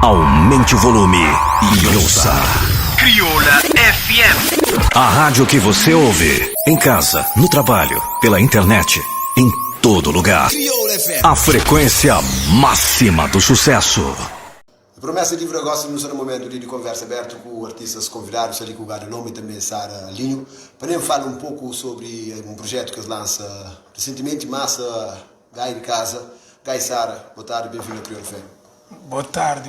Aumente o volume e ouça. Crioula FM. A rádio que você ouve em casa, no trabalho, pela internet, em todo lugar. A frequência máxima do sucesso. A promessa de negócio no momento de conversa aberta com artistas convidados ali com o Gado Nome e também Sara Linho, para nem falar um pouco sobre um projeto que eles lançam recentemente, massa Gai de Casa, Gai Sara, boa tarde, bem-vindo ao Crioula FM. Boa tarde,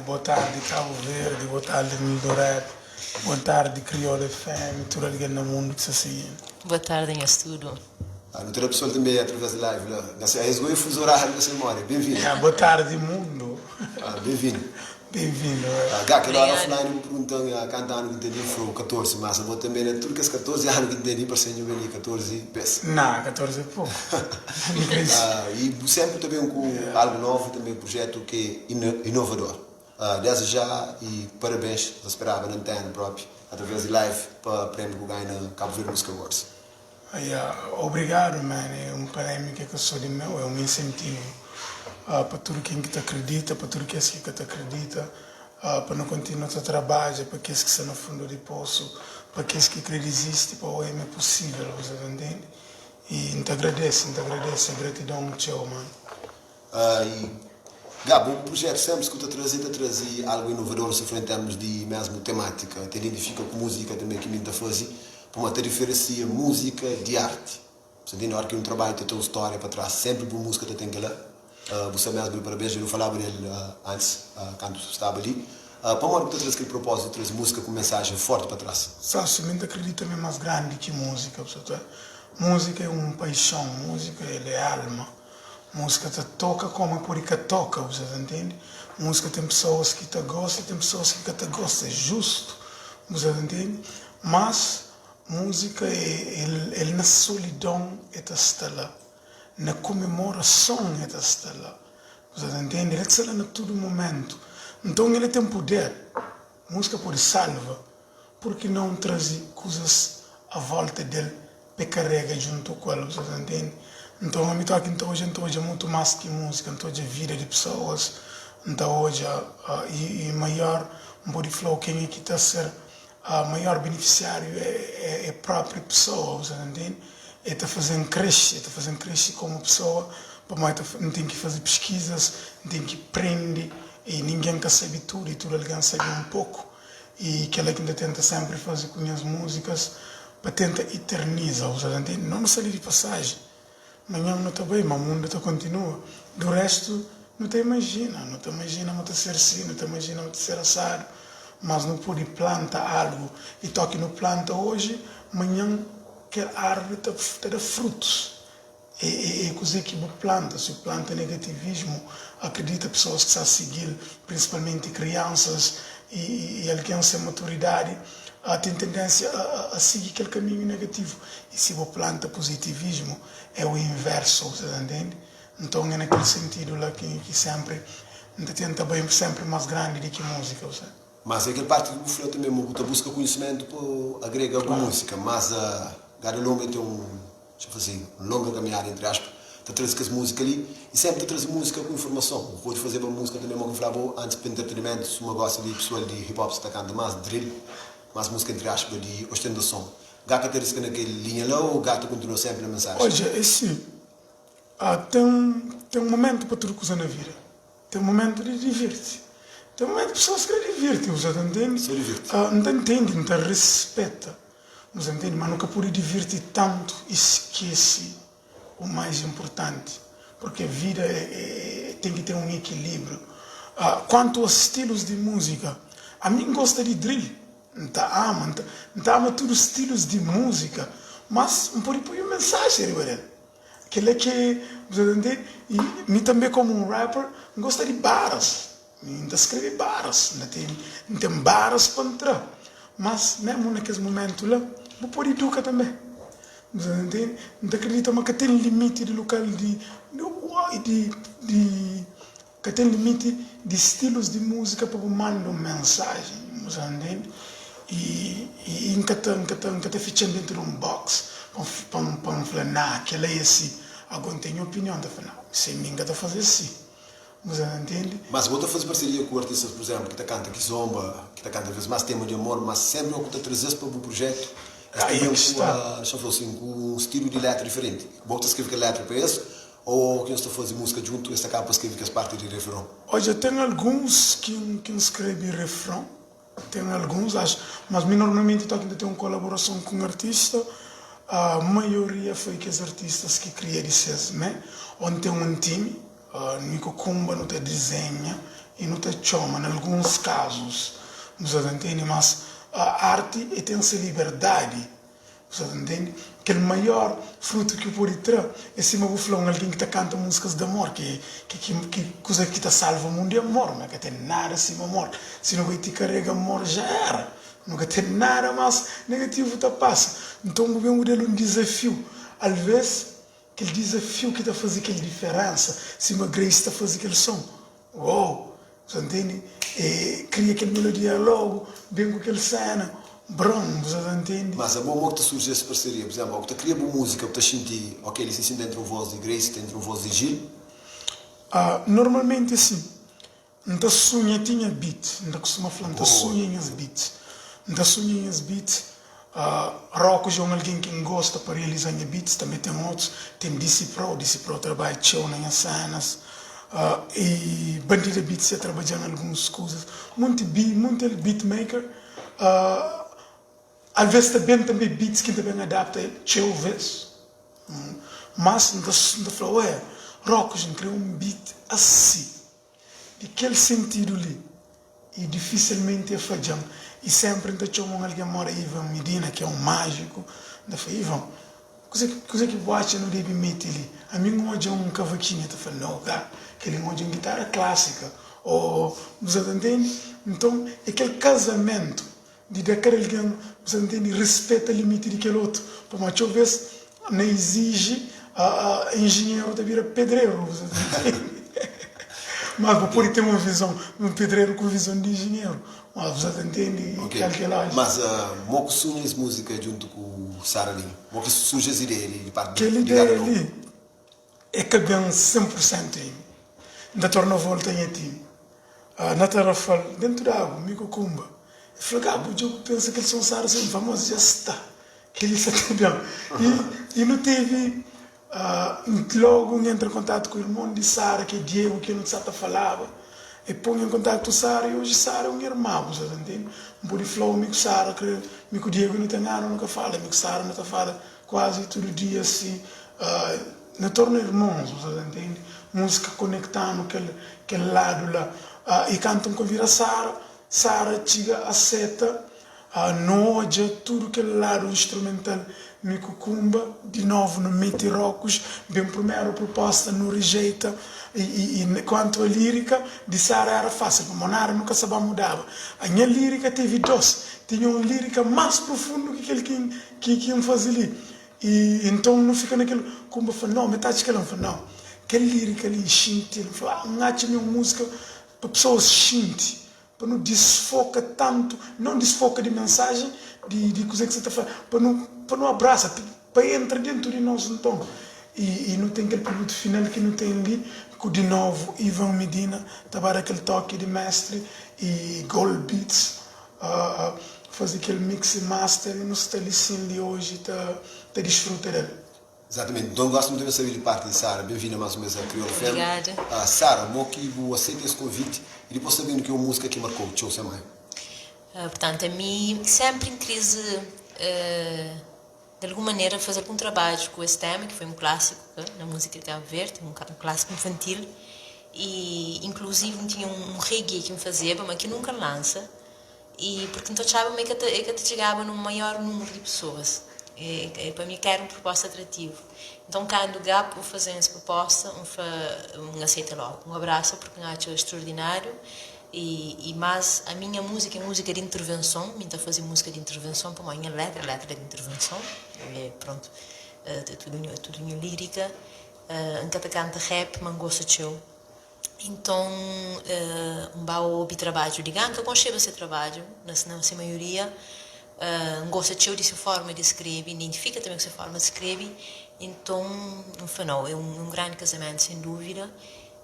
Cabo Verde, boa tarde, Mildoret, boa tarde, Crioula FM, tudo ligado no mundo que se assim. Boa tarde em estúdio. No terá pessoal também através da live lá. Nessa resgoia fuso horário dessa memória. Bem-vindo. Boa tarde, mundo. Bem-vindo. Bem-vindo. Aquela hora offline me perguntam cantando que tem foi 14, mas eu vou também né tudo que as 14 anos que tem para ser juvenil 14 peças. Não, 14 é pouco. E sempre também com algo novo, também um projeto que é inovador. Desde já e parabéns, eu esperava na antena própria, através de live para o prêmio que ganha na Cabo Verde Music Awards. Obrigado, man. É um prêmio que eu sou de meu, é um incentivo. Para tudo quem que te acredita, para tudo que te acredita, para não continuar a trabalhar, para que está no fundo do poço, para que existe, para o é possível, você entende? E te agradeço, gratidão teu, mano. Gabo, o projeto sempre que trazer algo inovador, se for em termos de mesmo temática, te identifica com música também que me está fazendo, para uma diferencia música de arte. Você entende? Na hora que um trabalho tem uma história para trás, sempre por música tem que lá. Você mesmo, parabéns, eu falava dele antes, quando estava ali. Para uma hora que traz aquele propósito, traz música com mensagem forte para trás. Sabe, se me acredita é mais grande que música. Música é uma paixão, música é alma. Música te toca como por que toca, você entende? Música tem pessoas que te gostam e tem pessoas que te gostam, é justo, você entende? Mas música é na solidão está lá. Na comemoração ele está lá. Você entende? Ele está lá a todo momento. Então ele tem poder. A música pode salvar. Porque não traz coisas à volta dele para carregar junto com ele. Você entende? Então a mim aqui hoje é muito mais que música. Então hoje é vida de pessoas. Então hoje e maior um body flow quem é que está a ser maior beneficiário é a própria pessoa. Você entende? Está fazendo crescer como pessoa, não tem que fazer pesquisas, tem que aprender, e ninguém quer saber tudo, e tudo alguém sabe um pouco. E aquela que ainda tenta sempre fazer com as músicas, para tentar eternizar, não sair de passagem. Amanhã não está bem, mas o mundo está continua. Do resto, não te imagina não ser assim, não te imagina não ser assado, mas não pode plantar algo, e toque no planta hoje, amanhã que a árvore te dá frutos. É coisa que planta. Se planta negativismo, acredita pessoas que estão a seguir, principalmente crianças e alguém sem maturidade, tem tendência a seguir aquele caminho negativo. E se planta positivismo, é o inverso, você entende? Então é naquele sentido lá que sempre tenta bem sempre mais grande do que música, você. Mas aquela parte que o Flor também busca conhecimento para agregar com música, mas Gado Nome tem longa caminhada, entre aspas, te traz com as músicas ali e sempre te traz música com informação. Pode fazer para música também, como eu falava antes, para entretenimento, se uma gosta de pessoal de hip-hop, está cantando mais drill, mais música, entre aspas, de ostentação. Gata te traz naquela linha lá ou Gata continua sempre na mensagem? Olha, é assim, tem um momento para tudo coisa na vida. Tem um momento de divertir. Tem um momento de pessoas que querem divertir, você entende? Se diverte. Não entende, não te respeita. Você entende? Mas nunca pode divertir tanto, esquece o mais importante. Porque a vida tem que ter um equilíbrio. Quanto aos estilos de música, a mim gosta de drill. Não ama todos os estilos de música, mas não pode pôr uma mensagem, velho. Aquele que, você entende? E mim também como um rapper, gosta de barras. Ainda escreve barras, não tem barras para entrar. Mas mesmo naqueles momentos lá, vou pôr educa também. Você entende? Não acredita, mas que tem limite de local que tem limite de estilos de música para mandar uma mensagem. Você entende? E nunca está fechando dentro de um box para falar, não, aquela é assim. Agora tem opinião, está falando, não, se ninguém está fazendo assim. Você entende? Mas você faz parceria com artistas, por exemplo, que canta Kizomba, que canta às vezes mais tema de amor, mas sempre o que trazes para o projeto Aí é está. com um estilo de letra diferente. Você escreve a letra para isso, ou quem está fazendo música junto, esta capa escreve que as partes de refrão? Hoje tem alguns que escrevem refrão, tem alguns, acho, mas normalmente estou aqui tem uma colaboração com um artista. A maioria foi que os artistas que criaram isso, né? Onde tem um time, Nico Kumba não te desenha e não te chama, em alguns casos, você entende? Mas a arte tem essa liberdade, você entende? Que o maior fruto que eu pode ter é se eu falar alguém que canta músicas de amor, que coisa que te salva o mundo é amor, não tem nada assim amor. Se não vai te carregar amor, já era. Nunca tem nada mais negativo que passa. Então, eu venho um desafio. Às vezes, aquele desafio que está fazendo aquela diferença, se uma Grace está fazendo aquele som, uau, você entende? Cria aquela melodia logo, bem com aquela cena, brum, você entende? Mas é bom que surge essa parceria, por exemplo, que cria boa música, que sente, ok, ele se sente dentro de uma voz de Grace, dentro de uma voz de Gil? Normalmente, sim. Não sonha tinha beat, não costuma falar, não sonha as beats. Não sonha as beats. Rocco é alguém que gosta para realizar beats, também tem outros. Tem DC Pro trabalha show nas cenas. E Bandida Beats já trabalha em algumas coisas. Muito beatmaker. Às vezes também beats que também adapta show vez. Mas não fala, ué, Rocco criou um beat assim, daquele sentido ali. E dificilmente é falhão. E sempre ainda chamam alguém mora Ivan Medina, que é um mágico. Ainda fala, Ivan, coisa que você não deve meter ali? A mim hoje é um cavaquinho. Eu falo, não, cara, que ele hoje é uma guitarra clássica. Ou, você entende? Então, aquele casamento de daquele alguém, você entende, respeita o limite daquele outro. Para uma vez, não exige engenheiro de vir pedreiro, você entende? Mas por ter uma visão, um pedreiro com visão de engenheiro. Mas você entende? Okay. Mas como surge essa música junto com o Sara ali? Como que surge essa ideia ali? Aquela ideia ali é que bem 100% em ainda torna a volta em ti. Na tarefa, dentro da água, Mico Kumba. Eu falei, eu penso que eles são Sara assim, famosos, já está. Que ele está bem. E não teve... logo entra em contato com o irmão de Sara, que é Diego, que não sabe falava, e põe em contato com Sara, e hoje Sara é um irmão, você entende? Um pouco de flow, amigo Sara, amigo Diego não tem nada, nunca fala, amigo Sara não fala quase todo dia, assim, não torna irmãos, você entende? Música conectando aquele lado lá, e cantam com vira Sara chega a seta, noja, tudo aquele lado instrumental, Mico Kumba, de novo no Mete Rocos, bem primeira proposta, não rejeita, e quanto a lírica, de Sara era fácil, para Monara nunca sabia mudava. A minha lírica teve dois, tinha uma lírica mais profunda que aquele que iam fazer ali. E então não fica naquele, Kumba falou, não, metade que ela falou, não, aquela lírica ali, xinte, ele falou, não há minha música para pessoas xinte, para não desfoca tanto, não desfoca de mensagem, de coisa que você está falando, para não abraça, para entrar dentro de nós então. E não tem aquele produto final que não tem ali, que de novo Ivan Medina trabalha aquele toque de mestre e Gold Beats, fazer aquele mix e master e não está ali sim de hoje, está desfruta dele. Exatamente, então gosto muito de saber de parte de Sara, bem-vinda mais uma vez a Crioula FM. Obrigada. Sara, bom que você aceita esse convite e depois sabendo que é uma música que marcou o show semana. Portanto, a mim sempre em crise, de alguma maneira, fazer algum trabalho com esse tema, que foi um clássico na música de Cabo Verde, um clássico infantil, e inclusive tinha um reggae que me fazia, mas que nunca lança, e porque então achava que chegava num maior número de pessoas. E para mim que era uma proposta atrativa. Então quando o GAP vou fazer essa proposta, um aceita logo, um abraço porque eu acho extraordinário e mas a minha música é música de intervenção, me está fazer música de intervenção para mim letra de intervenção, pronto, tudo em lírica, em cada canta rap, mangosta show. Então um bom trabalho, digamos que eu conchego esse trabalho, na maioria gosta de dessa forma de escrever, identifica também essa forma de escrever, então não é um grande casamento sem dúvida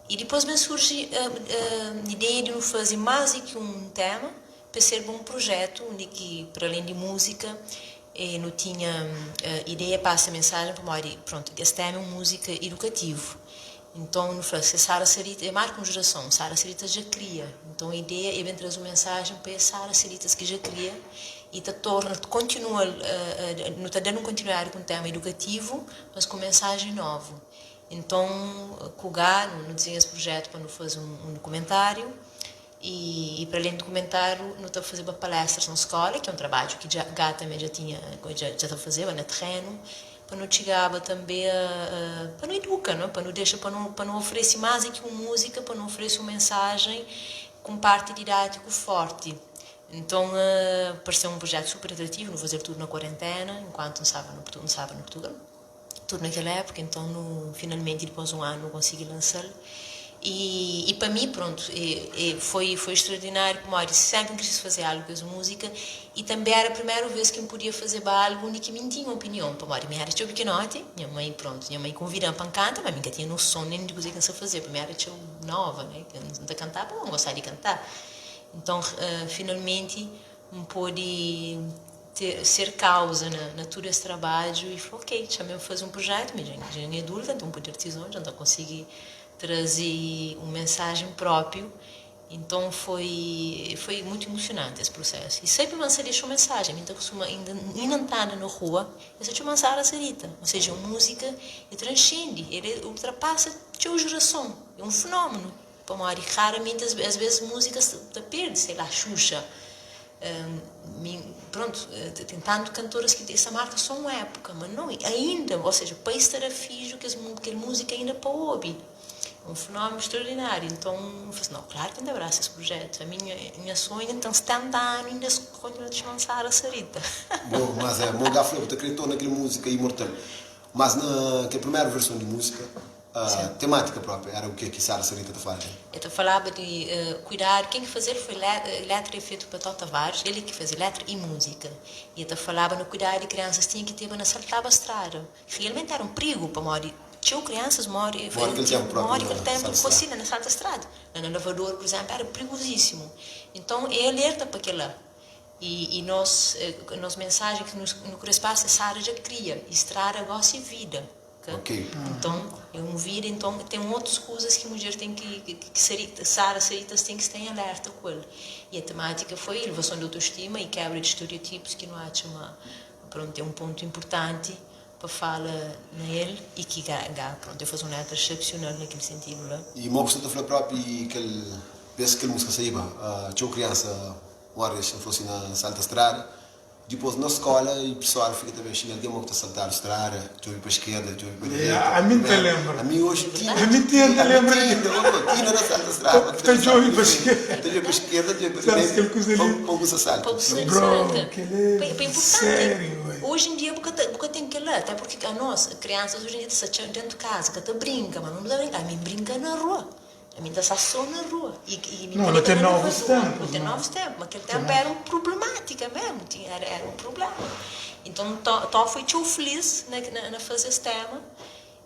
E depois me surge a ideia de não fazer mais do que um tema, para ser um projeto onde que, para além de música, não tinha ideia para essa mensagem para mim. Pronto, este tema é uma música educativo. Então, no se Sara Sarita, é marca uma geração, Sara Sarita já cria. Então, a ideia é bem trazer uma mensagem para Sara Sarita que já cria e continua, não está dando um continuar com o tema educativo, mas com mensagem nova. Então, com o Gá, não desenha esse projeto para não fazer um documentário. E para além do documentário, não está a fazer palestras na escola, que é um trabalho que Gá também já está a fazer, na terreno. Para não chegava também para não educar, não? Para não oferecer mais do que uma música, para não oferecer uma mensagem com parte didático forte. Então, pareceu um projeto super atrativo, não fazer tudo na quarentena, enquanto não estava no Portugal, tudo naquela época, então finalmente depois de um ano consegui lançar. E para mim, pronto, foi extraordinário, como eu sempre quis fazer algo com essa música, e também era a primeira vez que eu podia fazer algo onde me tinha uma opinião. Para mim, era tão pequenote, minha mãe convidava para cantar, mas nunca tinha noção nem de coisa que eu fazer. Para mim era tão nova, né, que eu não cantava, não gostava de cantar. Então, finalmente, pude ser causa na todo esse trabalho e falei, ok, chamei-me fazer um projeto, mas já é adulta, então pude artesão, já não consegui trazer uma mensagem própria. Então foi muito emocionante esse processo. E sempre me deixou mensagem, ainda não na rua, eu sempre lançar a Sarita. Ou seja, a música transcende, ele ultrapassa a sua geração. É um fenómeno. Raramente, às vezes, músicas perde, sei lá, Xuxa. Pronto, tem tanto cantoras que essa marca só uma época, mas não, ainda, ou seja, para estar a fijo que a música ainda para ouvir. Um fenómeno extraordinário. Então, eu falei, não, claro que ainda abraço esse projeto. A minha sonho, então, 70 anos, ainda se continua a lançar a Sarita. Bom, mas o meu gato falou que acreditou naquela música imortal. Mas naquela primeira versão de música, a temática própria era o que Sara Sarita te fala? Eu falava de cuidar, quem fazia foi letra e efeito para Tó Tavares, ele que fazia letra e música. E eu falava no cuidar de crianças, tinha que ter na saltava a estrada. Realmente era um perigo para morrer. Tinha crianças morrem que ele tempo cocina na salta estrada. No lavador, por exemplo, era perigosíssimo. Então, é alerta para aquilo lá. E nós mensagem que nos corresponde, Sara já cria, estrada gosta de vida. Okay? Então, é uma vida, então tem outras coisas que a mulher tem que Sara Saritas tem que estar em alerta com ele. E a temática foi a elevação da autoestima e quebra de estereotipos, que não acho é um ponto importante para falar nele e que pronto, eu faço uma letra excepcional naquele sentido lá. E uma pessoa falar próprio e que vez que a música saiba, tinha uma criança uma vez fosse na salta estrada, depois na escola e o pessoal fica também xingando alguém que está a saltar a estrada, tu para a esquerda, tu para a direita. A mim te lembro. A mim hoje tinha. A mim te lembro. Tinha na salta estrada. Tu já ouvi para a esquerda. Tu já para a esquerda, tu já para a direita. Pouco salta. Bro, que é importante. Sério. Hoje em dia, porque tem que ler, até porque a nossa crianças hoje em dia estão dentro de casa, que está brinca, mas não dá brincar, a mim brinca na rua. A mim está só na rua. Não tem novos tempos. Não tem novos tempos, mas aquele tempo era uma problemática mesmo, era um problema. Então, fui tão feliz na fazer esse tema.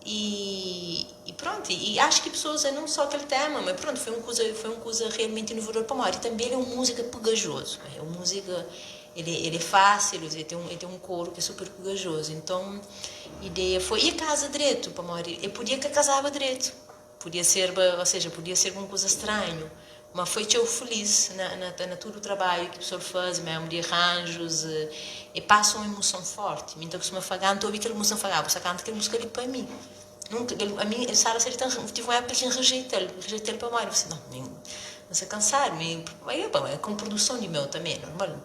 E pronto, e acho que pessoas não só aquele tema, mas pronto, foi uma coisa realmente inovadora para nós. E também ele é uma música pegajosa, é uma música. Ele é fácil, ele tem um coro que é super pegajoso. Então, a ideia foi ir a casa direito para morrer. Eu podia que casava direito. Podia ser uma coisa estranha. Mas foi tão feliz na todo o trabalho que a pessoa faz, mesmo de arranjos, e passa uma emoção forte. Então, se eu canto, eu ouvi aquela emoção falava, você canta aquela música ali para mim. Nunca, a mim, Sara Sarita, tive uma época que rejeitei ele para morrer. Eu disse, não se cansar, é com produção de meu também, normal,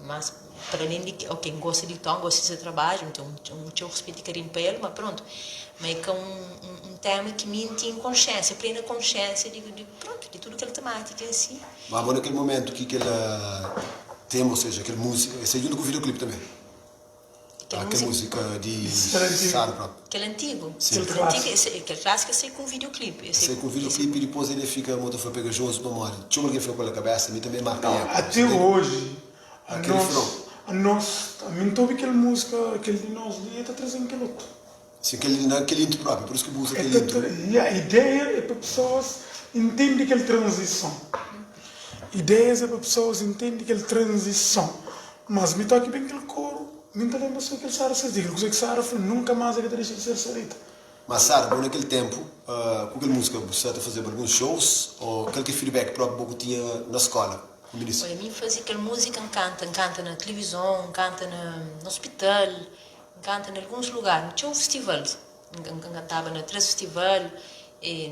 mas para além de quem gosta de tom, gosta de fazer trabalho, então um respeito e carinho para ele, mas pronto, mas é um tema que me tinha consciência, plena consciência de tudo aquela temática em si. Mas agora naquele momento que aquele tema, ou seja, aquela música, esse é junto com o videoclipe também? Aquela música de Sara próprio. Aquele antigo? Sim. Aquele clássico eu sei com videoclipe. Sei com videoclipe e depois ele fica muito pegajoso para morrer. Tinha alguém que foi pela cabeça, a mim também marca até hoje, a mim toda aquela música, aquele de nós ali, está trazendo aquele outro. Sim, aquele intro próprio, por isso que usa aquele intro. A ideia é para pessoas entenderem aquela transição. Ideias é para pessoas entenderem aquela transição. Mas me toque bem aquele coro, me lembra só aquele Sara Sarita. Aquilo que Sara falou, nunca mais é que deixa de ser Sarita. Mas Sara, naquele tempo, com aquela música, você está fazendo alguns shows ou aquele feedback próprio que tinha na escola? Olha, a mim fazia aquela música, canta na televisão, canta no hospital, canta em alguns lugares. Tinha um festival, cantava na Três Festival,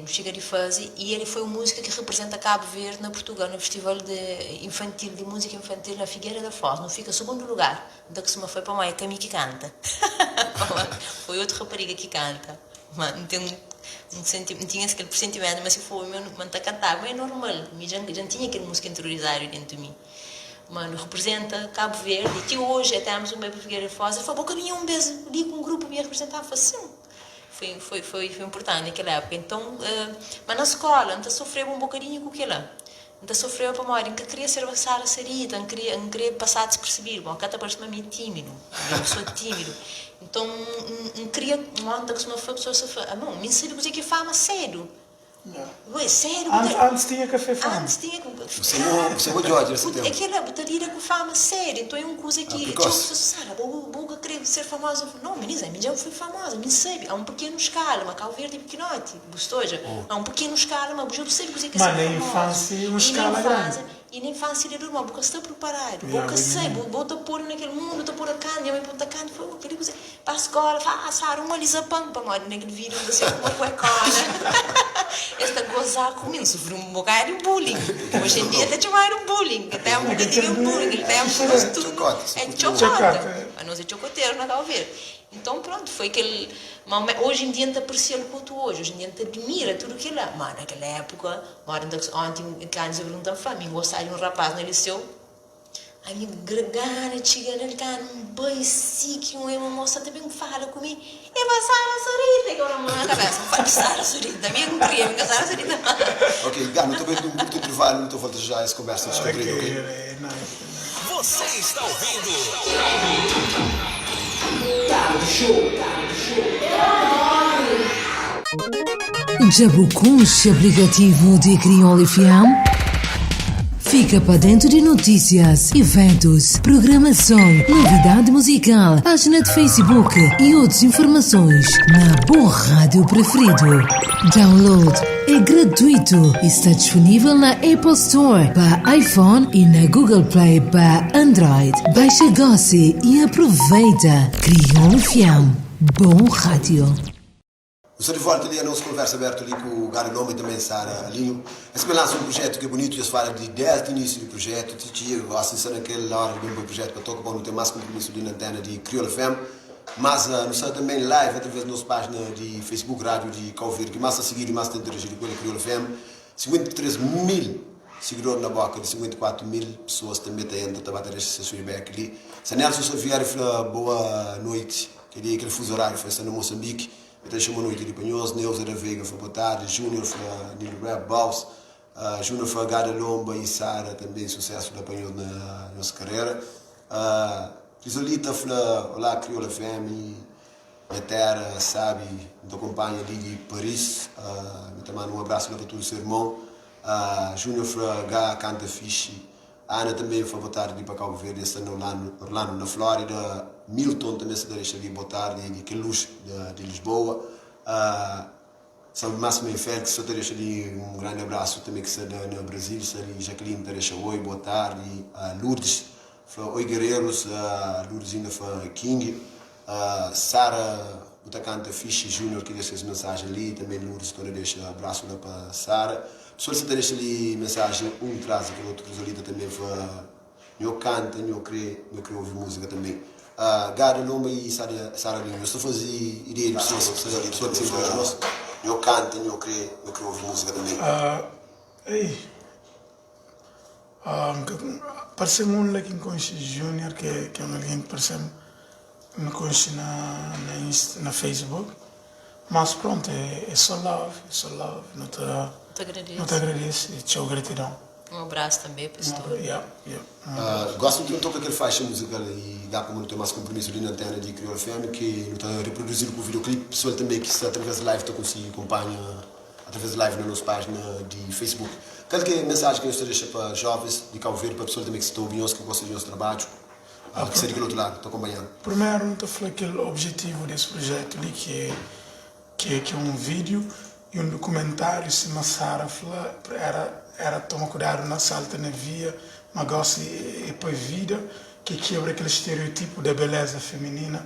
no Chega de Fazer, e ele foi uma música que representa Cabo Verde na Portugal, no Festival de Música Infantil na Figueira da Foz. Não fica segundo lugar. Então que se me foi para mãe, é Cami que canta. Foi outra rapariga que canta. Mas não tinha aquele pressentimento, mas se foi meu não está cantar, bem normal. Já tinha aquela música interiorizada dentro de mim. Mano, representa Cabo Verde, e que hoje até temos um bem para Figueira da Foz. Ele falou, boca minha um beijo, ali com um grupo me representar, assim. Foi importante naquela época. Então, mas na escola, não sofreu um bocadinho com aquilo. Não sofreu para morrer, não queria ser Sara Sarita, não queria passar despercebido. Bom, cá parece-me meio tímido, eu sou tímido. Então, não queria, não que uma pessoa sofrer. Ah, bom, me sabe o que é fama cedo. Ué, sério? Antes tinha café fama. Antes tinha. Você é de ódio nesse tempo. Aquela botaria com fama sério. Então é uma coisa que. Tipo, Sara, boga querer ser famosa. Não, menina, já fui famosa, me sabe. Há um pequeno escala, mas Cabo Verde é pequenote, gostoja. Há um pequeno escala, mas eu sei que é mas na infância, uma escala grande. E na infância ele normal, porque está preparado. Boca sei, bota pôr naquele mundo, bota pôr a cana, mãe bota a cana, aquele coisa. Para a escola, Sara, uma lisa pampa, mano, naquele vídeo, você com uma cuecona. Está a gozar comigo, sofreu um bocado de bullying. Hoje em dia até chamaram bullying, até um bocadinho de bullying, até um chocote. É chocote, mas não é chocoteiro, não dá a ver. Então pronto, foi aquele. Hoje em dia não te aprecia o que hoje em dia não te admira tudo aquilo lá. Mas naquela época, ontem, que antes eu perguntava para mim, gostava de um rapaz no liceu. A minha gregana, chegando ali, um beijo, uma moça também fala comigo. É uma Sara Sarita, que eu não na cabeça. Fala Sara Sarita, também não queria, porque Sara Sarita. Ok, Gano, também de um curto intervalo, não estou falando já essa conversa descobrir, ok? Você está ouvindo? Jabucunche, aplicativo de Criolla FM. Fica para dentro de notícias, eventos, programação, novidade musical, página de Facebook e outras informações na Boa Rádio Preferido. Download é gratuito e está disponível na Apple Store para iPhone e na Google Play para Android. Baixa, goce e aproveita. Criolla FM. Bom rádio. Estou de volta ali a nossa conversa aberta ali com o Gary Lomba e também Sara Alinho. Esse me lança um projeto que é bonito, eles falam de desde o início do projeto, eu assisto naquela hora de um projeto que eu toco, não tem mais compromisso ali na antena de Criolla FM, mas nós estamos também live através da nossa página de Facebook Rádio de Cabo Verde, que mais a seguir e mais a interagir com a Criolla FM. 53 mil seguidores na boca, de 54 mil pessoas também estão a bater esse feedback ali. Se Nelson Xavier falou boa noite, aquele fuso horário foi no Moçambique. Então chamou noite de Panhoso, Neuza da Veiga foi boa tarde, Júnior foi de Rap Baus, Júnior foi Gada Lomba e Sara também sucesso da Panhoso na nossa carreira. Isolita foi olá Criolla FM, minha terra sabe, me acompanha ali de Paris, me tomando um abraço para todo o seu irmão. Júnior foi Gá canta fixe, Ana também foi boa tarde para Cabo Verde, está no Orlando na Flórida. Milton também se deixa ali boa tarde, de Luz de Lisboa. Salve Máximo e Félix, só te deixa ali um grande abraço também que está no Brasil. Está ali Jacqueline, te deixa oi, boa tarde. Lourdes, oi Guerreiros, Lourdes ainda foi King. Sara, o canta Fiche Júnior, que deixa essa mensagem ali. Também Lourdes, te deixa abraço para Sara. Pessoas que te deixa ali mensagem, um traz, que o outro Crisolita também foi. Eu canto, eu creio ouvir música também. Gada Lomba e Sara Alinho, eu estou fazendo ideia de pessoas que sempre nós. Eu canto, eu creio ouvir música também. Parece-me um like em conheci Júnior, que é alguém que parece-me me conheci na Facebook. Mas pronto, é só love, não te agradeço e te gratidão. Um abraço também para o gosto de um toque que ele faz a música e dá como não tem mais compromisso ali na antena de Crioula FM, que não está reproduzido com o videoclipe. Pessoal também que está através da live, está conseguindo acompanha através da live na nossa página de Facebook. Qual que é a mensagem que você deixa para jovens de Cabo Verde, para pessoas também que estão ouvindo, que gostam do nosso trabalho, que seria do outro lado, estão acompanhando? Primeiro, não foi aquele objetivo desse projeto ali, que é um vídeo e um documentário. Se Massara era tomar cuidado na salta na via, mas gosta e para vida, que quebra aquele estereotipo da beleza feminina,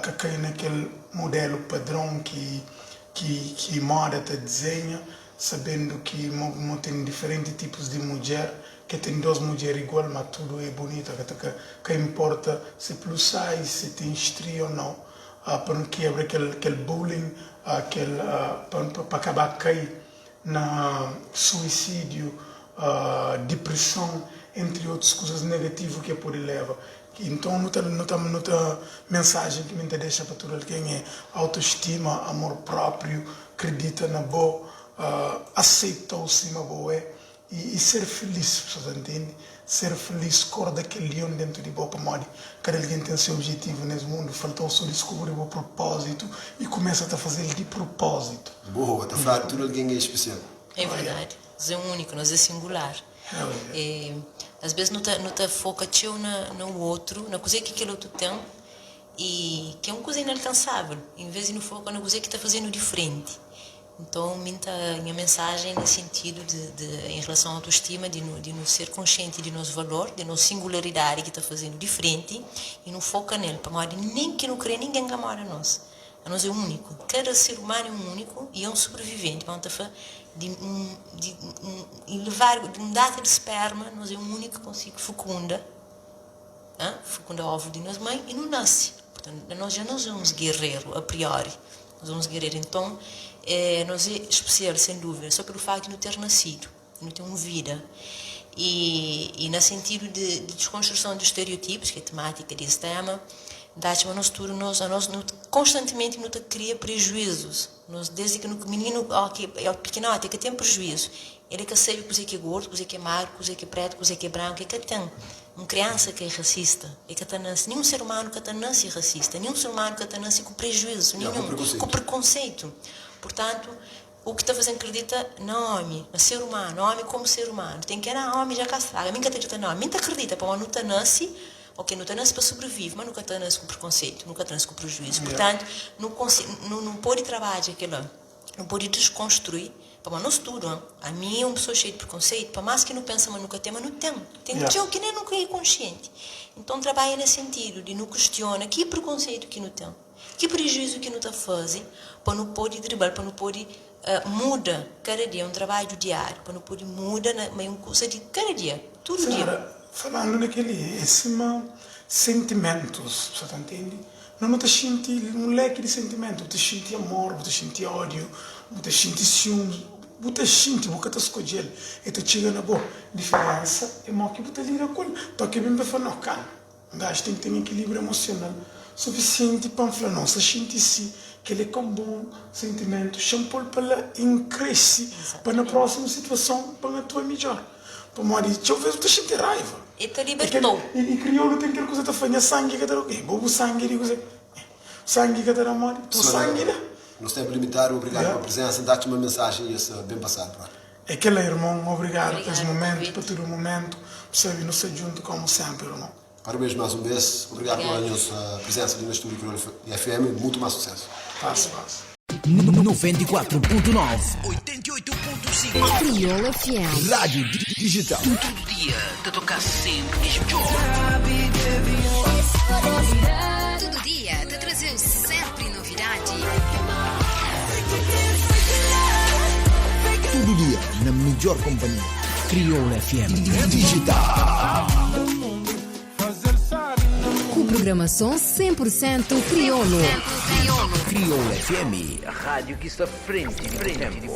que cai naquele modelo padrão que moda te desenha, sabendo que tem diferentes tipos de mulher, que tem duas mulheres igual, mas tudo é bonito, que importa se plus size, se tem estria ou não, para não quebrar aquele bullying, para acabar cair na suicídio, depressão, entre outras coisas negativas que pode levar. Então, não mensagem que me deixa para todo alguém é autoestima, amor próprio, acredita na boa, aceita o cima boa e ser feliz, você entende? Ser feliz, cor daquele leão dentro de boa para morrer. Cada alguém tem seu objetivo nesse mundo, faltou só descobrir o propósito e começa a fazer de propósito. Boa, está falando que todo alguém é especial. É verdade, nós é único, nós é singular. Às vezes não te foca no outro, na coisa que aquele outro tem, e que é uma coisa inalcançável, em vez de não focar na coisa que está fazendo diferente. Então, minha mensagem no sentido em relação à autoestima, de não ser consciente de nosso valor, de nossa singularidade que está fazendo diferente, e não foca nele, para nem que não crê ninguém que mora a nós. A nós é único. Cada ser humano é um único e é um sobrevivente. De um data de esperma, nós é um único que consegue fecunda o óvulo de nossa mãe e não nasce. Portanto, nós já não somos guerreiros a priori. Nós somos guerreiros. Então, nós é especial, sem dúvida, só pelo facto de não ter nascido, de não ter uma vida. E no sentido de desconstrução dos estereotipos, que é a temática desse tema, dá-te a nós tudo, nós constantemente não cria prejuízos. Nós, desde que o menino é pequeno, até que tem prejuízo. Ele que sabe coisa que é gordo, coisa que é magro, coisa que é preto, coisa que é branco, é que tem. Uma criança que é racista, é que nenhum ser humano que nasce racista, nenhum ser humano que nasce com prejuízo, com preconceito. Portanto, o que está fazendo acredita no homem, no ser humano, no homem como ser humano. Tem que homem já castraga, mim que acredita no homem, mim acredita, para não nasce. Ok, não está nasce para sobreviver, mas nunca está nasce com preconceito, nunca está nasce com prejuízo. Portanto, não pode trabalhar aquilo, não pode desconstruir. Para nós tudo, a mim é uma pessoa cheia de preconceito, para mais que não pensa, mas nunca tem, mas não tem. Tem que nem nunca é consciente. Então, trabalha nesse sentido de não questiona que preconceito que não tem, que prejuízo que não está fazendo, para não poder driblar, para não poder muda cada dia, é um trabalho diário, para não poder muda, mas é uma coisa de cada dia, todo dia. Falando naquele sentimentos, você entende? Não te sente um leque de sentimentos, você sente amor, você sente ódio, você sente ciúmes, você sente, você está escolhendo, e tu chega na boa diferença, é mal que você lida com ele, porque bem para falar, calma, o gajo tem que ter um equilíbrio emocional suficiente para falar, não, você sente se que ele é com bom sentimento, chama para ele cresce, para na próxima situação, para a tua melhor. Para morrer, deixa eu ver se tu sente raiva. E te libertou. E criou tem aquela coisa que faz sangue que está ok. Bobo sangue, digo assim. Sangue que está morre. Tu sangue, né? Nós temos limitado, obrigado pela presença. Dá-te uma mensagem e esse bem passado. É aquela, irmão, obrigado por esse momento, por todo o momento. Sabe, não sei junto como sempre, irmão. Parabéns mais uma vez. Obrigado pela nossa presença ali no estúdio Crioula FM. Muito mais sucesso. Paz. 94.9 88.5 Crioula FM. Rádio Digital. Todo dia te tocar sempre mesmo jogo. Todo dia te trazer sempre novidade. Todo dia na melhor companhia. Crioula FM Digital. Com programação 100% crioulo. Crioula FM. A rádio que está frente de tempo.